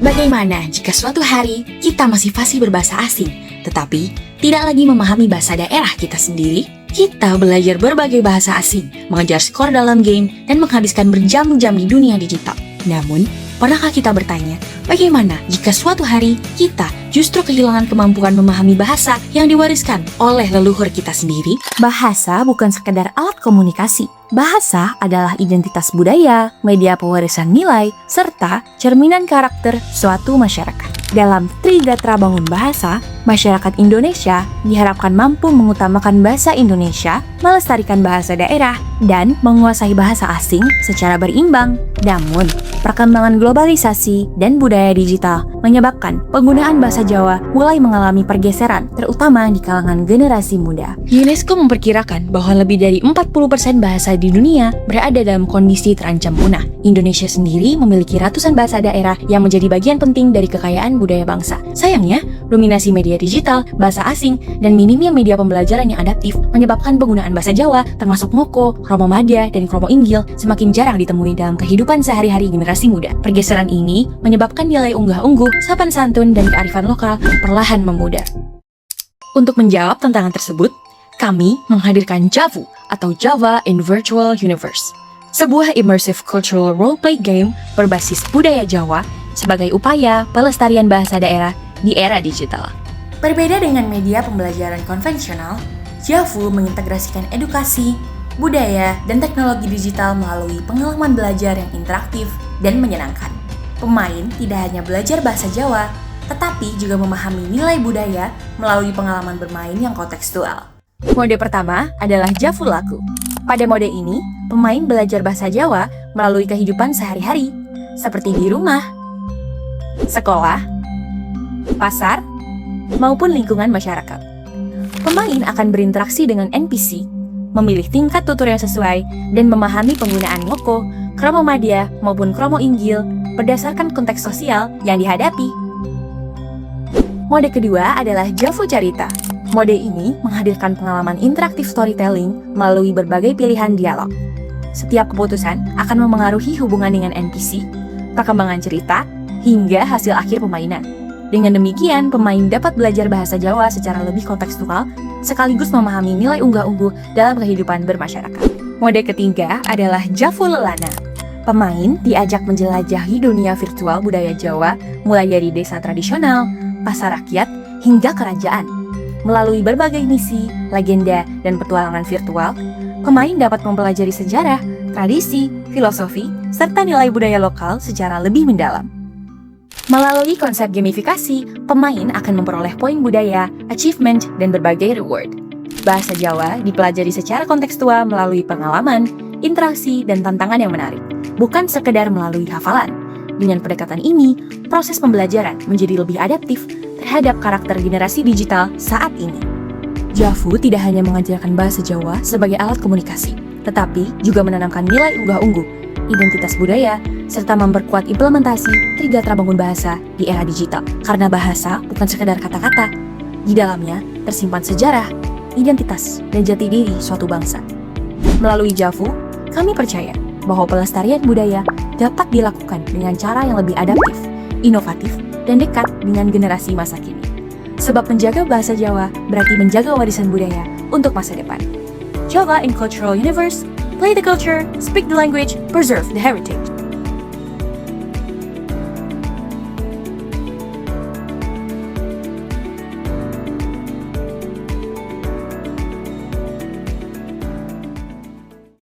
Bagaimana jika suatu hari kita masih fasih berbahasa asing, tetapi tidak lagi memahami bahasa daerah kita sendiri? Kita belajar berbagai bahasa asing, mengejar skor dalam game, dan menghabiskan berjam-jam di dunia digital. Namun, pernahkah kita bertanya, bagaimana jika suatu hari kita justru kehilangan kemampuan memahami bahasa yang diwariskan oleh leluhur kita sendiri? Bahasa bukan sekedar alat komunikasi. Bahasa adalah identitas budaya, media pewarisan nilai, serta cerminan karakter suatu masyarakat. Dalam Trigatra Bangun Bahasa, masyarakat Indonesia diharapkan mampu mengutamakan bahasa Indonesia, melestarikan bahasa daerah, dan menguasai bahasa asing secara berimbang. Namun, perkembangan globalisasi dan budaya digital menyebabkan penggunaan bahasa Jawa mulai mengalami pergeseran, terutama di kalangan generasi muda. UNESCO memperkirakan bahwa lebih dari 40% bahasa di dunia berada dalam kondisi terancam punah. Indonesia sendiri memiliki ratusan bahasa daerah yang menjadi bagian penting dari kekayaan budaya bangsa. Sayangnya, dominasi media digital, bahasa asing, dan minimnya media pembelajaran yang adaptif menyebabkan penggunaan bahasa Jawa, termasuk Ngoko, Kromo Madya, dan Kromo Inggil, semakin jarang ditemui dalam kehidupan sehari-hari generasi muda. Pergeseran ini menyebabkan nilai unggah-ungguh, sopan santun, dan kearifan lokal perlahan memudar. Untuk menjawab tantangan tersebut, kami menghadirkan JAVU atau Java in Virtual Universe, sebuah immersive cultural role-play game berbasis budaya Jawa sebagai upaya pelestarian bahasa daerah di era digital. Berbeda dengan media pembelajaran konvensional, JAVU mengintegrasikan edukasi, budaya, dan teknologi digital melalui pengalaman belajar yang interaktif dan menyenangkan. Pemain tidak hanya belajar bahasa Jawa, tetapi juga memahami nilai budaya melalui pengalaman bermain yang kontekstual. Mode pertama adalah JAVU Laku. Pada mode ini, pemain belajar bahasa Jawa melalui kehidupan sehari-hari, seperti di rumah, sekolah, pasar, maupun lingkungan masyarakat. Pemain akan berinteraksi dengan NPC, memilih tingkat tutur yang sesuai, dan memahami penggunaan Ngoko, Kromo Madya, maupun Kromo Inggil berdasarkan konteks sosial yang dihadapi. Mode kedua adalah JAVU Carita. Mode ini menghadirkan pengalaman interaktif storytelling melalui berbagai pilihan dialog. Setiap keputusan akan memengaruhi hubungan dengan NPC, perkembangan cerita, hingga hasil akhir permainan. Dengan demikian, pemain dapat belajar bahasa Jawa secara lebih kontekstual, sekaligus memahami nilai unggah-ungguh dalam kehidupan bermasyarakat. Mode ketiga adalah JAVU Lelana. Pemain diajak menjelajahi dunia virtual budaya Jawa, mulai dari desa tradisional, pasar rakyat, hingga kerajaan. Melalui berbagai misi, legenda, dan petualangan virtual, pemain dapat mempelajari sejarah, tradisi, filosofi, serta nilai budaya lokal secara lebih mendalam. Melalui konsep gamifikasi, pemain akan memperoleh poin budaya, achievement, dan berbagai reward. Bahasa Jawa dipelajari secara kontekstual melalui pengalaman, interaksi, dan tantangan yang menarik, bukan sekedar melalui hafalan. Dengan pendekatan ini, proses pembelajaran menjadi lebih adaptif terhadap karakter generasi digital saat ini. JAVU tidak hanya mengajarkan bahasa Jawa sebagai alat komunikasi, tetapi juga menanamkan nilai unggah-ungguh, identitas budaya, serta memperkuat implementasi Trigatra Bangun Bahasa di era digital. Karena bahasa bukan sekedar kata-kata, di dalamnya tersimpan sejarah, identitas, dan jati diri suatu bangsa. Melalui JAVU, kami percaya bahwa pelestarian budaya dapat dilakukan dengan cara yang lebih adaptif, inovatif, dan dekat dengan generasi masa kini. Sebab menjaga bahasa Jawa berarti menjaga warisan budaya untuk masa depan. Java in Cultural Universe, play the culture, speak the language, preserve the heritage.